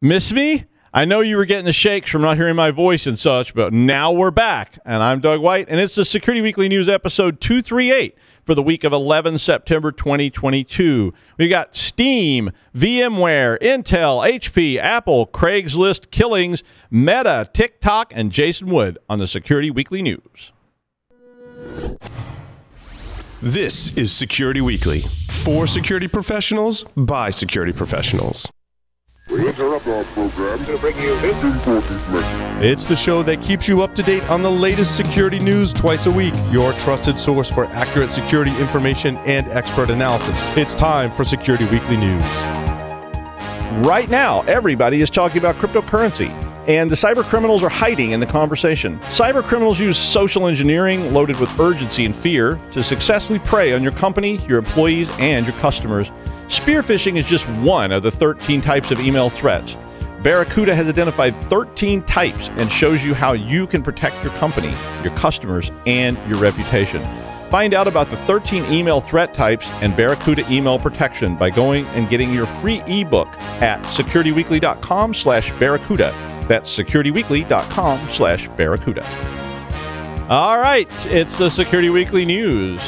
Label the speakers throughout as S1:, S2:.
S1: Miss me? I know you were getting the shakes from not hearing my voice and such, but now we're back. And I'm Doug White, and it's the Security Weekly News episode 238 for the week of 11 September 2022. We got Steam, VMware, Intel, HP, Apple, Craiglist, Killings, Meta, Tik-TOk, and Jason Wood on the Security Weekly News.
S2: This is Security Weekly, for security professionals, by security professionals.
S3: We interrupt our program to bring you this important message.
S4: It's the show that keeps you up to date on the latest security news twice a week. Your trusted source for accurate security information and expert analysis. It's time for Security Weekly News.
S1: Right now, everybody is talking about cryptocurrency, and the cyber criminals are hiding in the conversation. Cyber criminals use social engineering loaded with urgency and fear to successfully prey on your company, your employees, and your customers. Spear phishing is just one of the 13 types of email threats. Barracuda has identified 13 types and shows you how you can protect your company, your customers, and your reputation. Find out about the 13 email threat types and Barracuda email protection by going and getting your free ebook at securityweekly.com/Barracuda. That's securityweekly.com/Barracuda. All right, it's the Security Weekly News.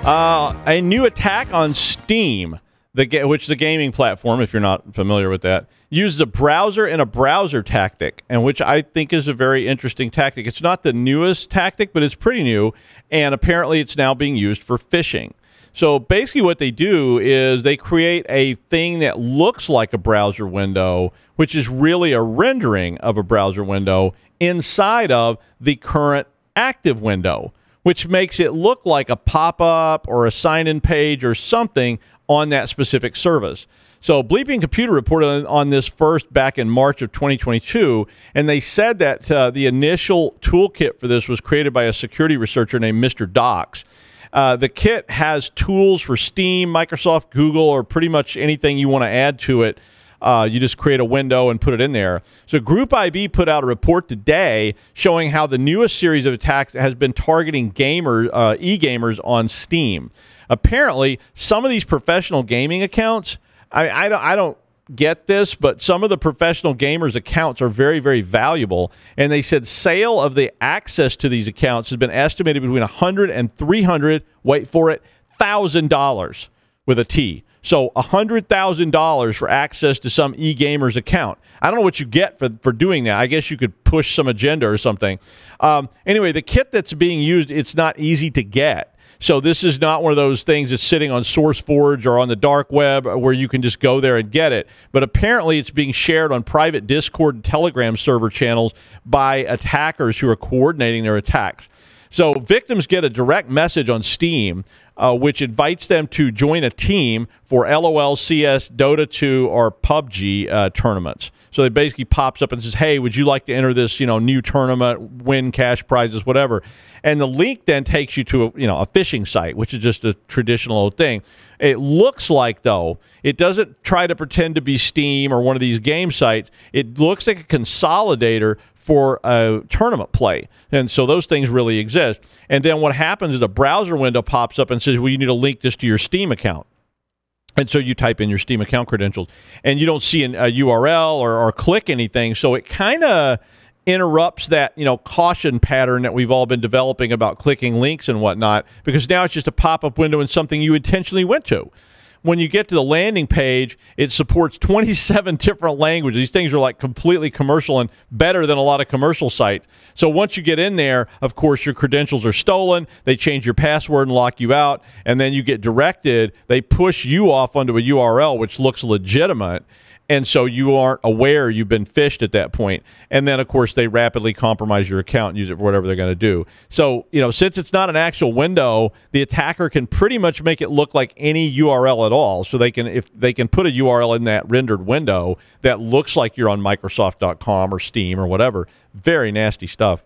S1: A new attack on Steam, which the gaming platform, if you're not familiar with that, uses a browser in a browser tactic, and which I think is a very interesting tactic. It's not the newest tactic, but it's pretty new, and apparently it's now being used for phishing. So basically what they do is they create a thing that looks like a browser window, which is really a rendering of a browser window inside of the current active window, which makes it look like a pop-up or a sign-in page or something on that specific service. So Bleeping Computer reported on this first back in March of 2022, and they said that the initial toolkit for this was created by a security researcher named Mr. Docs. The kit has tools for Steam, Microsoft, Google, or pretty much anything you want to add to it. You just create a window and put it in there. So Group IB put out a report today showing how the newest series of attacks has been targeting e-gamers on Steam. Apparently, some of these professional gaming accounts, I don't get this, but some of the professional gamers' accounts are very, very valuable. And they said sale of the access to these accounts has been estimated between $100 and $300, wait for it, $1,000 with a T. So $100,000 for access to some e-gamer's account. I don't know what you get for doing that. I guess you could push some agenda or something. Anyway, the kit that's being used, it's not easy to get. So this is not one of those things that's sitting on SourceForge or on the dark web where you can just go there and get it. But apparently it's being shared on private Discord and Telegram server channels by attackers who are coordinating their attacks. So victims get a direct message on Steam, which invites them to join a team for LOL, CS, Dota 2, or PUBG tournaments. So it basically pops up and says, hey, would you like to enter this, new tournament, win cash prizes, whatever. And the link then takes you to a phishing site, which is just a traditional old thing. It looks like, though, it doesn't try to pretend to be Steam or one of these game sites. It looks like a consolidator for tournament play. And so those things really exist. And then what happens is a browser window pops up and says, well, you need to link this to your Steam account. And so you type in your Steam account credentials, and you don't see a URL or click anything. So it kind of interrupts that caution pattern that we've all been developing about clicking links and whatnot, because now it's just a pop-up window and something you intentionally went to. When you get to the landing page, it supports 27 different languages. These things are like completely commercial and better than a lot of commercial sites. So once you get in there, of course, your credentials are stolen. They change your password and lock you out. And then you get directed. They push you off onto a URL, which looks legitimate. And so you aren't aware you've been phished at that point. And then, of course, they rapidly compromise your account and use it for whatever they're going to do. So, since it's not an actual window, the attacker can pretty much make it look like any URL at all. So if they can put a URL in that rendered window that looks like you're on Microsoft.com or Steam or whatever. Very nasty stuff.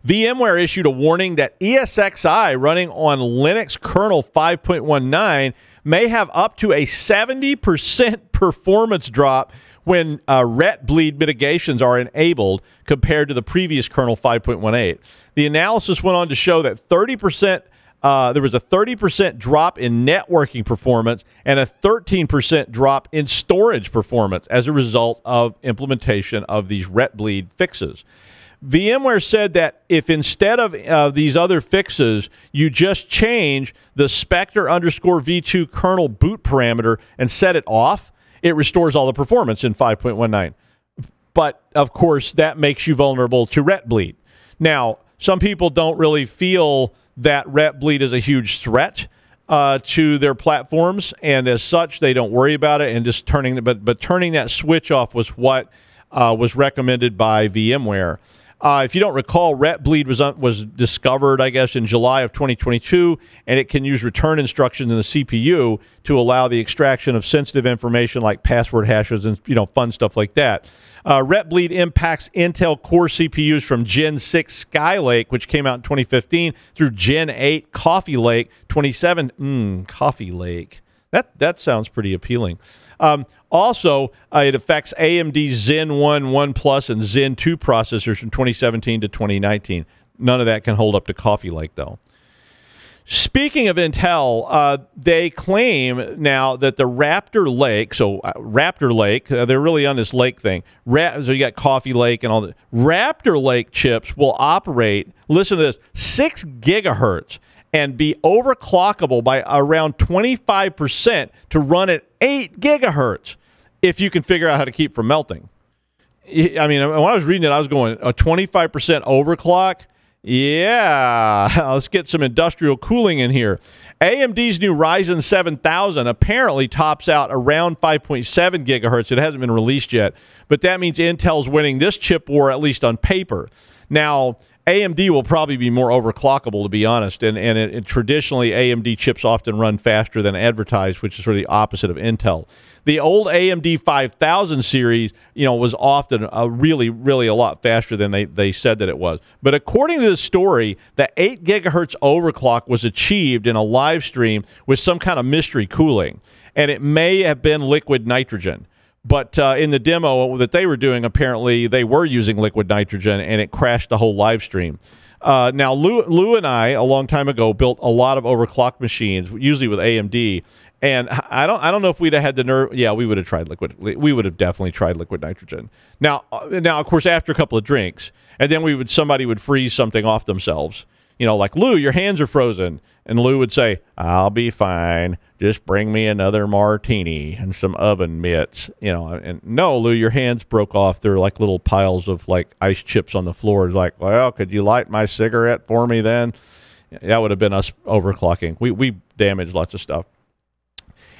S1: VMware issued a warning that ESXi running on Linux kernel 5.19 may have up to a 70% performance drop when ret bleed mitigations are enabled compared to the previous kernel 5.18. The analysis went on to show that 30% there was a 30% drop in networking performance and a 13% drop in storage performance as a result of implementation of these RetBleed fixes. VMware said that if instead of these other fixes, you just change the Spectre_v2 kernel boot parameter and set it off, it restores all the performance in 5.19. But, of course, that makes you vulnerable to RetBleed. Now, some people don't really feel that RetBleed is a huge threat to their platforms, and as such, they don't worry about it. And just turning that switch off was what was recommended by VMware. If you don't recall, RetBleed was discovered, I guess, in July of 2022, and it can use return instructions in the CPU to allow the extraction of sensitive information like password hashes and fun stuff like that. RetBleed impacts Intel Core CPUs from Gen 6 Skylake, which came out in 2015, through Gen 8 Coffee Lake 27. Coffee Lake. That sounds pretty appealing. Also, it affects AMD Zen 1, 1 Plus, and Zen 2 processors from 2017 to 2019. None of that can hold up to Coffee Lake, though. Speaking of Intel, they claim now that the Raptor Lake, Raptor Lake, they're really on this lake thing. So you got Coffee Lake and all that. Raptor Lake chips will operate, listen to this, 6 gigahertz and be overclockable by around 25% to run at 8 gigahertz if you can figure out how to keep from melting. I mean, when I was reading it, I was going, a 25% overclock? Yeah, let's get some industrial cooling in here. AMD's new Ryzen 7000 apparently tops out around 5.7 gigahertz. It hasn't been released yet, but that means Intel's winning this chip war, at least on paper. Now, AMD will probably be more overclockable, to be honest, and traditionally AMD chips often run faster than advertised, which is sort of the opposite of Intel. The old AMD 5000 series, was often really, really a lot faster than they said that it was. But according to the story, the 8 gigahertz overclock was achieved in a live stream with some kind of mystery cooling, and it may have been liquid nitrogen. But in the demo that they were doing, apparently they were using liquid nitrogen, and it crashed the whole live stream. Now, Lou and I, a long time ago, built a lot of overclock machines, usually with AMD. And I don't know if we'd have had the nerve. Yeah, we would have tried liquid. We would have definitely tried liquid nitrogen. Now, of course, after a couple of drinks, and then somebody would freeze something off themselves. Like, Lou, your hands are frozen. And Lou would say, I'll be fine. Just bring me another martini and some oven mitts. And no, Lou, your hands broke off. They're like little piles of like ice chips on the floor. It's like, well, could you light my cigarette for me then? That would have been us overclocking. We damaged lots of stuff.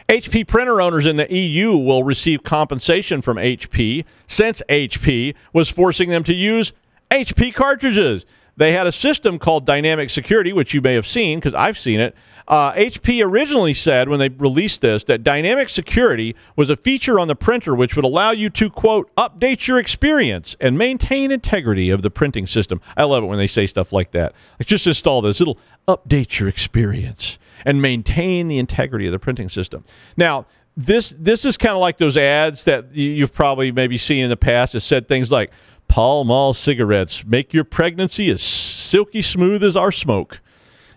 S1: HP printer owners in the EU will receive compensation from HP since HP was forcing them to use HP cartridges. They had a system called Dynamic Security, which you may have seen because I've seen it. HP originally said when they released this that Dynamic Security was a feature on the printer which would allow you to, quote, update your experience and maintain integrity of the printing system. I love it when they say stuff like that. Like, just install this. It'll update your experience and maintain the integrity of the printing system. Now, this is kind of like those ads that you've probably maybe seen in the past that said things like, Pall Mall cigarettes make your pregnancy as silky smooth as our smoke.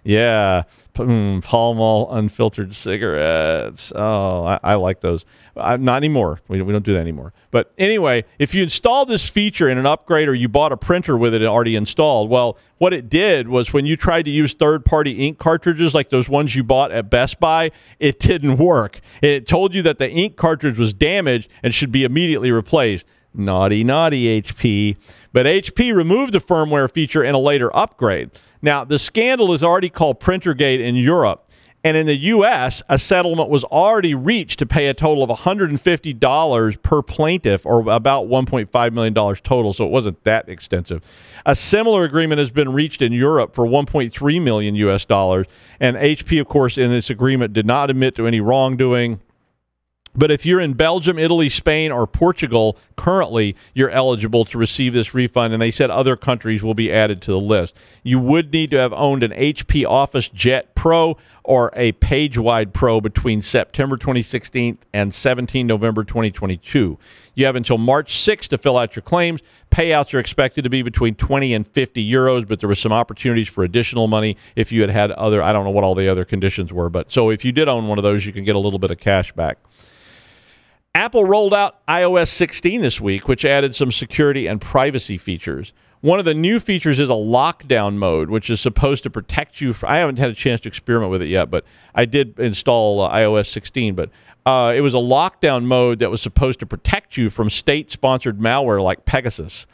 S1: Yeah, Pall Mall unfiltered cigarettes. Oh, I like those. Not anymore. We don't do that anymore. But anyway, if you install this feature in an upgrade or you bought a printer with it already installed, well, what it did was when you tried to use third-party ink cartridges like those ones you bought at Best Buy, it didn't work. It told you that the ink cartridge was damaged and should be immediately replaced. Naughty, naughty HP. But HP removed the firmware feature in a later upgrade. Now, the scandal is already called Printergate in Europe. And in the U.S., a settlement was already reached to pay a total of $150 per plaintiff, or about $1.5 million total, so it wasn't that extensive. A similar agreement has been reached in Europe for $1.3 million US. And HP, of course, in this agreement did not admit to any wrongdoing. But if you're in Belgium, Italy, Spain, or Portugal, currently you're eligible to receive this refund, and they said other countries will be added to the list. You would need to have owned an HP Office Jet Pro or a PageWide Pro between September 2016 and 17 November 2022. You have until March 6th to fill out your claims. Payouts are expected to be between 20 and 50 euros, but there were some opportunities for additional money if you had other, I don't know what all the other conditions were, but so if you did own one of those, you can get a little bit of cash back. Apple rolled out iOS 16 this week, which added some security and privacy features. One of the new features is a lockdown mode, which is supposed to protect you. I haven't had a chance to experiment with it yet, but I did install iOS 16. But it was a lockdown mode that was supposed to protect you from state-sponsored malware like Pegasus.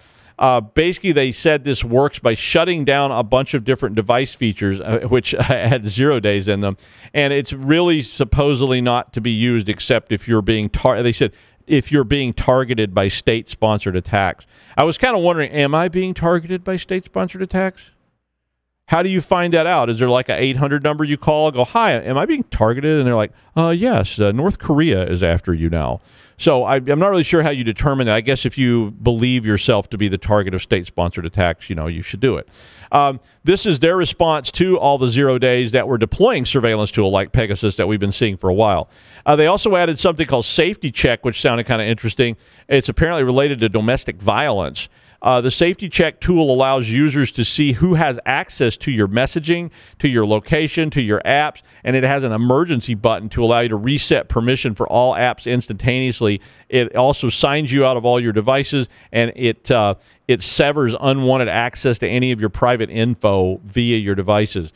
S1: Basically, they said this works by shutting down a bunch of different device features, which had 0 days in them. And it's really supposedly not to be used except if you're being they said if you're being targeted by state-sponsored attacks. I was kind of wondering, am I being targeted by state-sponsored attacks? How do you find that out? Is there like an 800 number you call and go, hi, am I being targeted? And they're like, yes, North Korea is after you now. So I'm not really sure how you determine that. I guess if you believe yourself to be the target of state-sponsored attacks, you should do it. This is their response to all the 0 days that were deploying surveillance tool like Pegasus that we've been seeing for a while. They also added something called Safety Check, which sounded kind of interesting. It's apparently related to domestic violence. The Safety Check tool allows users to see who has access to your messaging, to your location, to your apps, and it has an emergency button to allow you to reset permission for all apps instantaneously. It also signs you out of all your devices, and it severs unwanted access to any of your private info via your devices.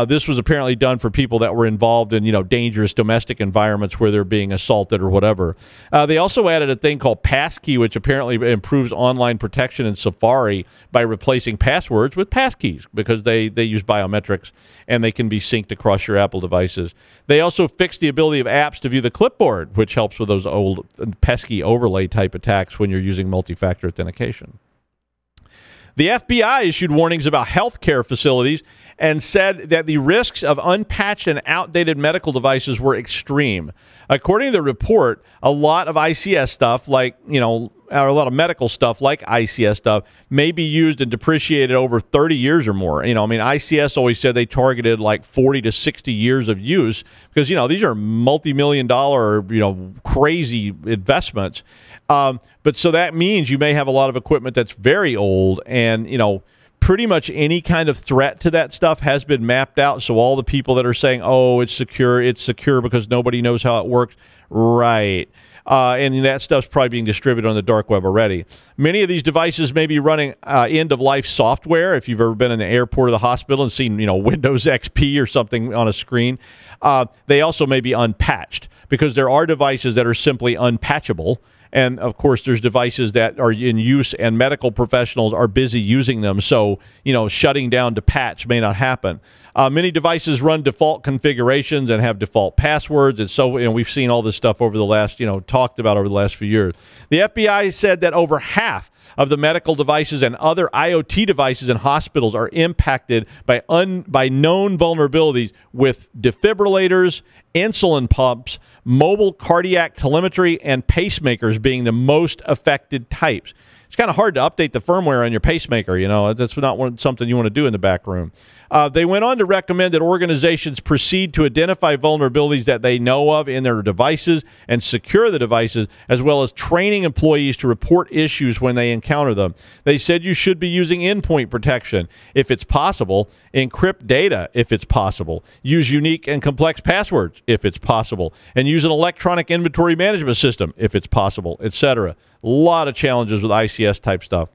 S1: This was apparently done for people that were involved in, dangerous domestic environments where they're being assaulted or whatever. They also added a thing called Passkey, which apparently improves online protection in Safari by replacing passwords with passkeys because they use biometrics and they can be synced across your Apple devices. They also fixed the ability of apps to view the clipboard, which helps with those old pesky overlay type attacks when you're using multi-factor authentication. The FBI issued warnings about healthcare facilities and said that the risks of unpatched and outdated medical devices were extreme. According to the report, a lot of ICS stuff, or a lot of medical stuff like ICS stuff, may be used and depreciated over 30 years or more. ICS always said they targeted like 40 to 60 years of use because, these are multi-million-dollar, crazy investments. But so that means you may have a lot of equipment that's very old and, pretty much any kind of threat to that stuff has been mapped out. So all the people that are saying, oh, it's secure because nobody knows how it works. Right. And that stuff's probably being distributed on the dark web already. Many of these devices may be running end-of-life software. If you've ever been in the airport or the hospital and seen, Windows XP or something on a screen, they also may be unpatched because there are devices that are simply unpatchable. And, of course, there's devices that are in use and medical professionals are busy using them. So, shutting down to patch may not happen. Many devices run default configurations and have default passwords. And so, we've seen all this stuff over the last, talked about over the last few years. The FBI said that over half of the medical devices and other IoT devices in hospitals are impacted by known vulnerabilities with defibrillators, insulin pumps, mobile cardiac telemetry, and pacemakers being the most affected types. It's kind of hard to update the firmware on your pacemaker. That's not something you want to do in the back room. They went on to recommend that organizations proceed to identify vulnerabilities that they know of in their devices and secure the devices, as well as training employees to report issues when they encounter them. They said you should be using endpoint protection if it's possible, encrypt data if it's possible, use unique and complex passwords if it's possible, and use an electronic inventory management system if it's possible, etc. A lot of challenges with ICS type stuff.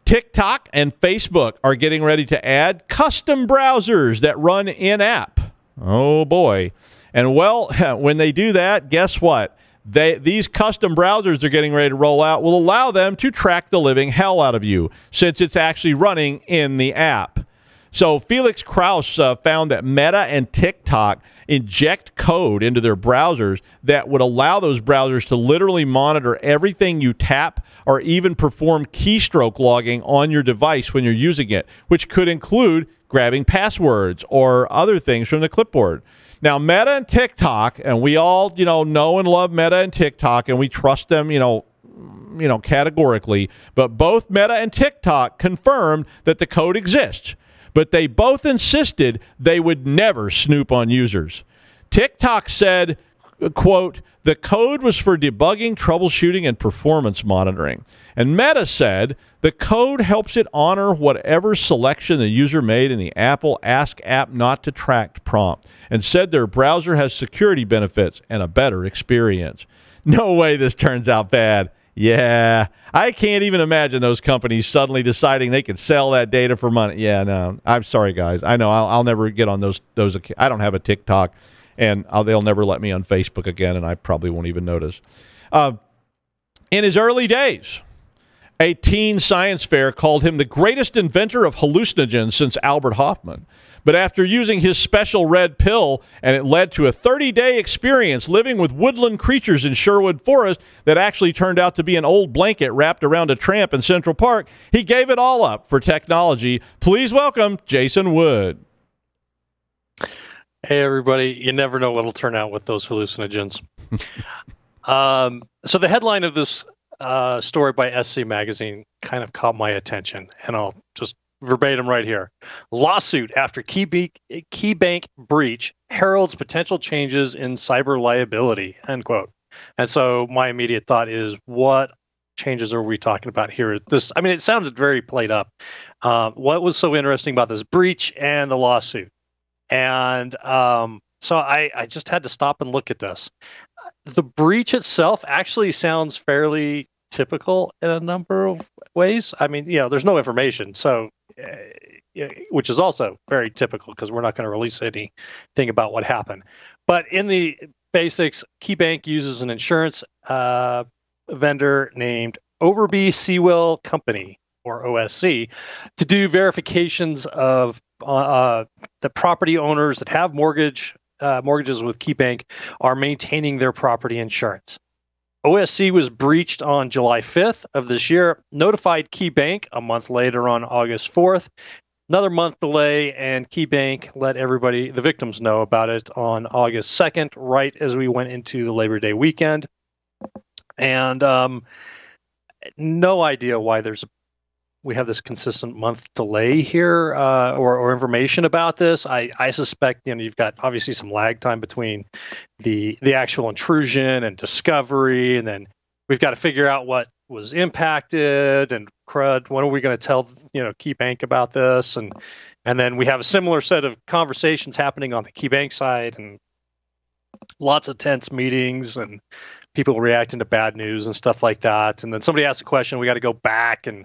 S1: Tik-TOk and Facebook are getting ready to add custom browsers that run in-app. Oh, boy. And, well, when they do that, guess what? These custom browsers they're getting ready to roll out will allow them to track the living hell out of you since it's actually running in the app. So Felix Krauss found that Meta and TikTok inject code into their browsers that would allow those browsers to literally monitor everything you tap or even perform keystroke logging on your device when you're using it, which could include grabbing passwords or other things from the clipboard. Now, Meta and TikTok, and we all, know and love Meta and TikTok, and we trust them, categorically. But both Meta and TikTok confirmed that the code exists. But they both insisted they would never snoop on users. TikTok said, quote, the code was for debugging, troubleshooting, and performance monitoring. And Meta said the code helps it honor whatever selection the user made in the Apple Ask App Not to Track prompt, and said their browser has security benefits and a better experience. No way this turns out bad. Yeah, I can't even imagine those companies suddenly deciding they could sell that data for money. Yeah, no, I'm sorry, guys. I know I'll never get on those. I don't have a TikTok, and they'll never let me on Facebook again, and I probably won't even notice. In his early days, a teen science fair called him the greatest inventor of hallucinogens since Albert Hoffman. But after using his special red pill, and it led to a 30-day experience living with woodland creatures in Sherwood Forest that actually turned out to be an old blanket wrapped around a tramp in Central Park, he gave it all up for technology. Please welcome Jason Wood.
S5: Hey, everybody. You never know what'll turn out with those hallucinogens. So the headline of this story by SC Magazine kind of caught my attention, and I'll just verbatim right here. Lawsuit after KeyBank breach heralds potential changes in cyber liability, end quote. And so my immediate thought is, what changes are we talking about here? It sounded very played up. What was so interesting about this breach and the lawsuit? And so I just had to stop and look at this. The breach itself actually sounds fairly typical in a number of ways. There's no information, so which is also very typical because we're not going to release anything about what happened. But in the basics, KeyBank uses an insurance vendor named Overby Seawell Company, or OSC, to do verifications of the property owners that have mortgages with KeyBank are maintaining their property insurance. OSC was breached on July 5th of this year, notified KeyBank a month later on August 4th. Another month delay, and KeyBank let the victims know about it on August 2nd, right as we went into the Labor Day weekend. And no idea why we have this consistent month delay here, or information about this. I suspect you've got obviously some lag time between the actual intrusion and discovery, and then we've got to figure out what was impacted and crud. When are we going to tell KeyBank about this? And then we have a similar set of conversations happening on the KeyBank side, and lots of tense meetings and people reacting to bad news and stuff like that. And then somebody asks a question, we got to go back and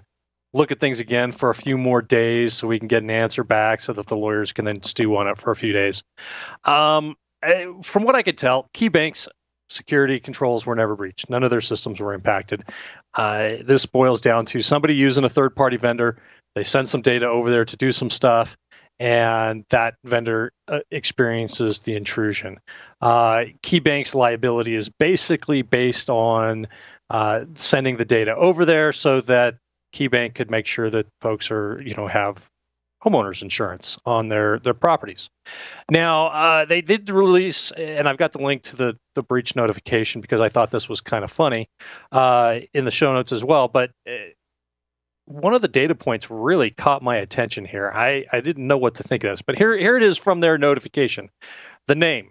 S5: look at things again for a few more days so we can get an answer back so that the lawyers can then stew on it for a few days. From what I could tell, KeyBank's security controls were never breached. None of their systems were impacted. This boils down to somebody using a third-party vendor. They send some data over there to do some stuff, and that vendor experiences the intrusion. KeyBank's liability is basically based on sending the data over there so that KeyBank could make sure that folks have homeowners insurance on their properties. Now, they did release, and I've got the link to the breach notification because I thought this was kind of funny in the show notes as well. But one of the data points really caught my attention here. I didn't know what to think of this, but here it is from their notification. The name,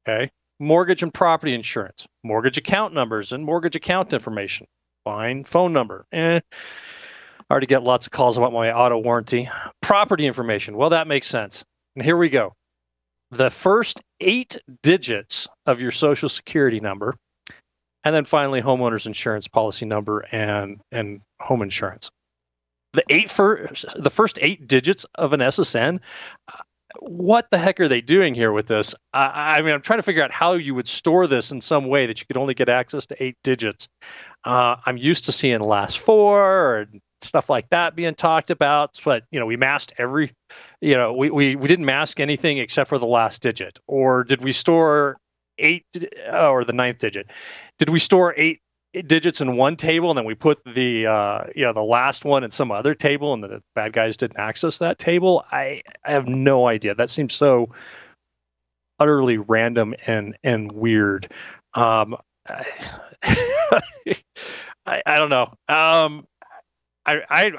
S5: okay, mortgage and property insurance, mortgage account numbers and mortgage account information, fine, phone number, I already get lots of calls about my auto warranty. Property information. Well, that makes sense. And here we go. The first 8 digits of your Social Security number, and then finally homeowners insurance policy number and home insurance. The first 8 digits of an SSN. What the heck are they doing here with this? I'm trying to figure out how you would store this in some way that you could only get access to 8 digits. I'm used to seeing last 4 or stuff like that being talked about, but we masked we didn't mask anything except for the last digit. Or did we store 8 or the 9th digit? Did we store 8 digits in one table and then we put the last one in some other table and the bad guys didn't access that table? I have no idea. That seems so utterly random and weird. I don't know. I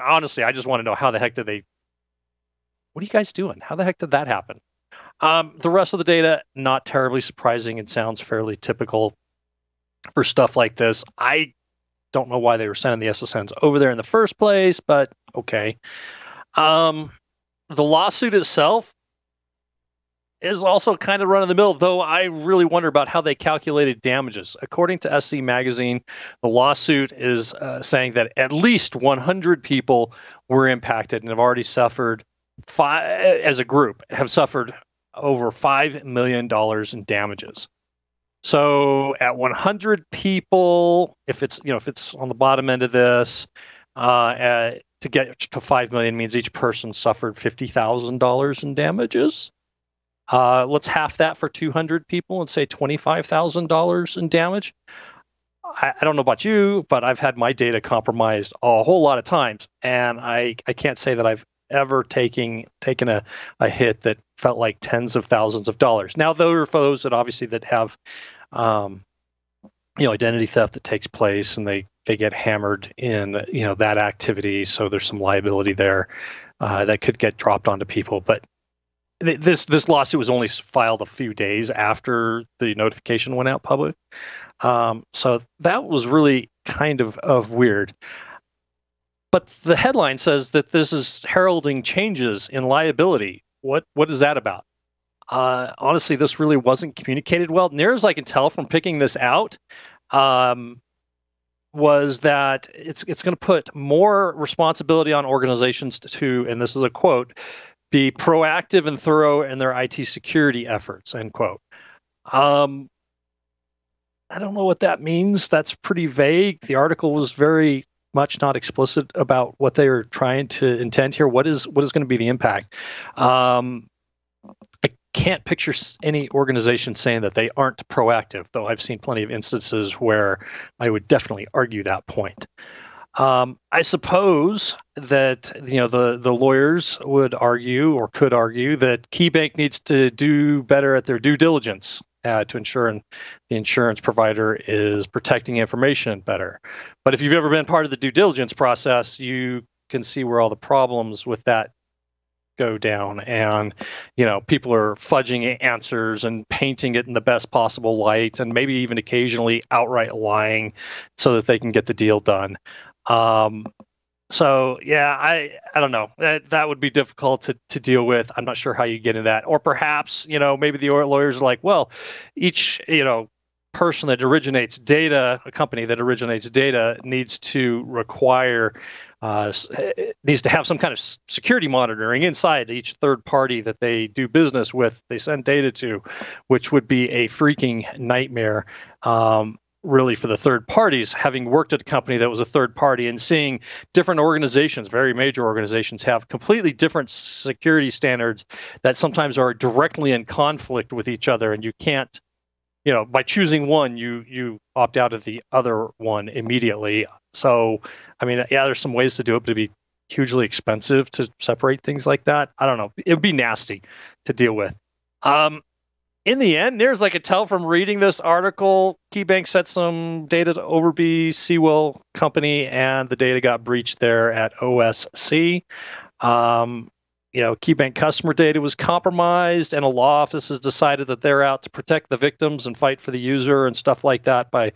S5: honestly, I just want to know how the heck did they? What are you guys doing? How the heck did that happen? The rest of the data, not terribly surprising. It sounds fairly typical for stuff like this. I don't know why they were sending the SSNs over there in the first place, but okay. The lawsuit itself is also kind of run of the mill, though I really wonder about how they calculated damages. According to SC Magazine, the lawsuit is saying that at least 100 people were impacted and have already suffered, as a group, have suffered over $5 million in damages. So at 100 people, if it's on the bottom end of this, to get to 5 million means each person suffered $50,000 in damages. Let's half that for 200 people and say $25,000 in damage. I don't know about you, but I've had my data compromised a whole lot of times, and I can't say that I've ever taken a hit that felt like tens of thousands of dollars. Now, those are for those that obviously that have identity theft that takes place, and they get hammered in that activity. So there's some liability there that could get dropped onto people, but this lawsuit was only filed a few days after the notification went out public. So that was really kind of weird. But the headline says that this is heralding changes in liability. What is that about? Honestly, this really wasn't communicated well. Near as I can tell from picking this out, was that it's going to put more responsibility on organizations to, and this is a quote, be proactive and thorough in their IT security efforts, end quote. I don't know what that means. That's pretty vague. The article was very much not explicit about what they are trying to intend here. What is going to be the impact? I can't picture any organization saying that they aren't proactive, though I've seen plenty of instances where I would definitely argue that point. I suppose that the lawyers would argue or could argue that KeyBank needs to do better at their due diligence to ensure the insurance provider is protecting information better. But if you've ever been part of the due diligence process, you can see where all the problems with that go down, and people are fudging answers and painting it in the best possible light, and maybe even occasionally outright lying so that they can get the deal done. So yeah, I don't know. That would be difficult to deal with. I'm not sure how you get into that. Or perhaps, maybe the lawyers are like, well, each, person that originates data, a company that originates data needs to have some kind of security monitoring inside each third party that they do business with, they send data to, which would be a freaking nightmare. Really, for the third parties, having worked at a company that was a third party and seeing different organizations, very major organizations, have completely different security standards that sometimes are directly in conflict with each other, and you can't, by choosing one, you opt out of the other one immediately. So, I mean, yeah, there's some ways to do it, but it'd be hugely expensive to separate things like that. I don't know. It would be nasty to deal with. In the end, near as I could tell from reading this article, KeyBank sent some data to Overby Seawell Company, and the data got breached there at OSC. KeyBank customer data was compromised, and a law office has decided that they're out to protect the victims and fight for the user and stuff like that by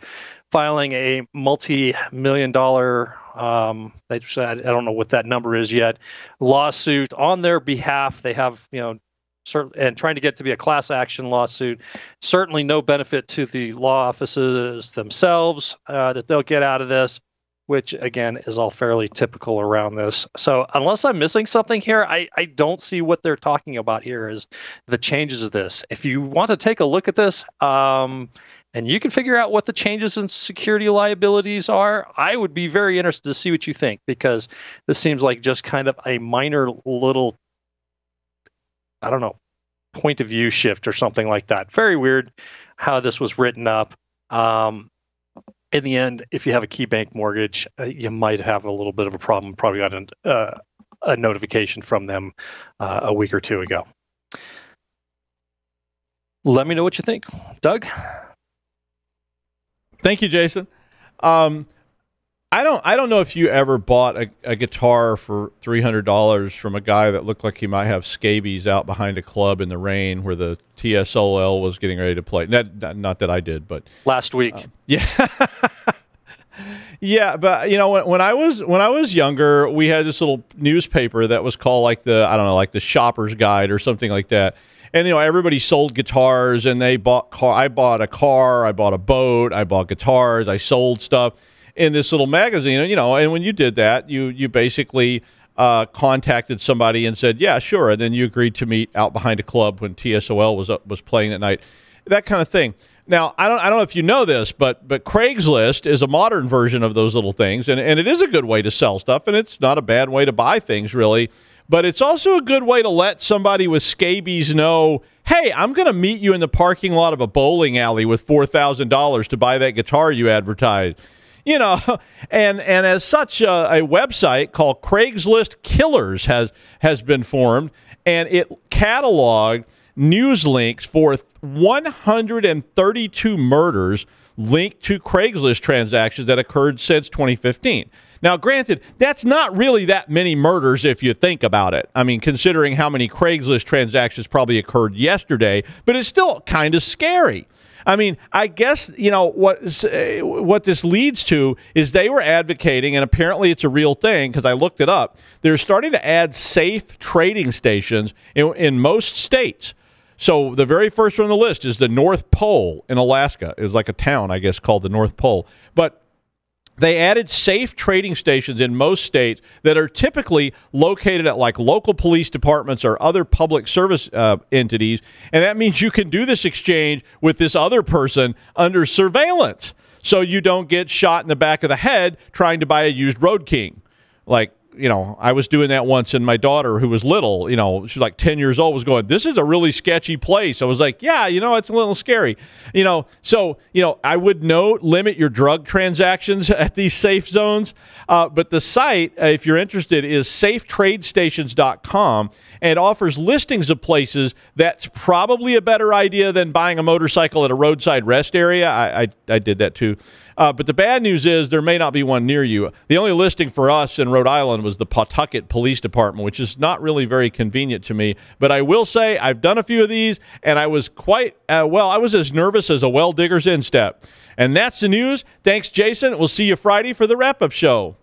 S5: filing a multi-million-dollar, I don't know what that number is yet, lawsuit on their behalf. They have, and trying to get to be a class action lawsuit. Certainly no benefit to the law offices themselves that they'll get out of this, which again is all fairly typical around this. So unless I'm missing something here, I don't see what they're talking about here is the changes of this. If you want to take a look at this, and you can figure out what the changes in security liabilities are, I would be very interested to see what you think, because this seems like just kind of a minor little, I don't know, point of view shift or something like that. Very weird how this was written up. In the end, if you have a KeyBank mortgage, you might have a little bit of a problem. Probably got a notification from them a week or two ago. Let me know what you think. Doug?
S1: Thank you, Jason. I don't know if you ever bought a guitar for $300 from a guy that looked like he might have scabies out behind a club in the rain where the TSOL was getting ready to play. Not that I did, but
S5: last week.
S1: Yeah. Yeah, but when I was younger, we had this little newspaper that was called like the Shopper's Guide or something like that. And everybody sold guitars, and I bought a car, I bought a boat, I bought guitars, I sold stuff in this little magazine. And when you did that, you basically contacted somebody and said, yeah, sure, and then you agreed to meet out behind a club when TSOL was playing that night, that kind of thing. Now, I don't know if you know this, but Craiglist is a modern version of those little things, and it is a good way to sell stuff, and it's not a bad way to buy things, really. But it's also a good way to let somebody with scabies know, hey, I'm going to meet you in the parking lot of a bowling alley with $4,000 to buy that guitar you advertised. And as such, a website called Craigslist Killers has been formed, and it cataloged news links for 132 murders linked to Craigslist transactions that occurred since 2015. Now, granted, that's not really that many murders if you think about it. I mean, considering how many Craigslist transactions probably occurred yesterday, but it's still kind of scary. I mean, I guess, what this leads to is they were advocating, and apparently it's a real thing because I looked it up, they're starting to add safe trading stations in most states. So the very first one on the list is the North Pole in Alaska. It was like a town, I guess, called the North Pole. But they added safe trading stations in most states that are typically located at like local police departments or other public service entities. And that means you can do this exchange with this other person under surveillance. So you don't get shot in the back of the head trying to buy a used Road King. Like, I was doing that once, and my daughter, who was little, she's like 10 years old, was going, this is a really sketchy place. I was like, yeah, it's a little scary. So I would limit your drug transactions at these safe zones. But the site, if you're interested, is safetradestations.com, and it offers listings of places that's probably a better idea than buying a motorcycle at a roadside rest area. I did that too. But the bad news is there may not be one near you. The only listing for us in Rhode Island was the Pawtucket Police Department, which is not really very convenient to me. But I will say I've done a few of these, and I was quite, I was as nervous as a well digger's instep. And that's the news. Thanks, Jason. We'll see you Friday for the wrap-up show.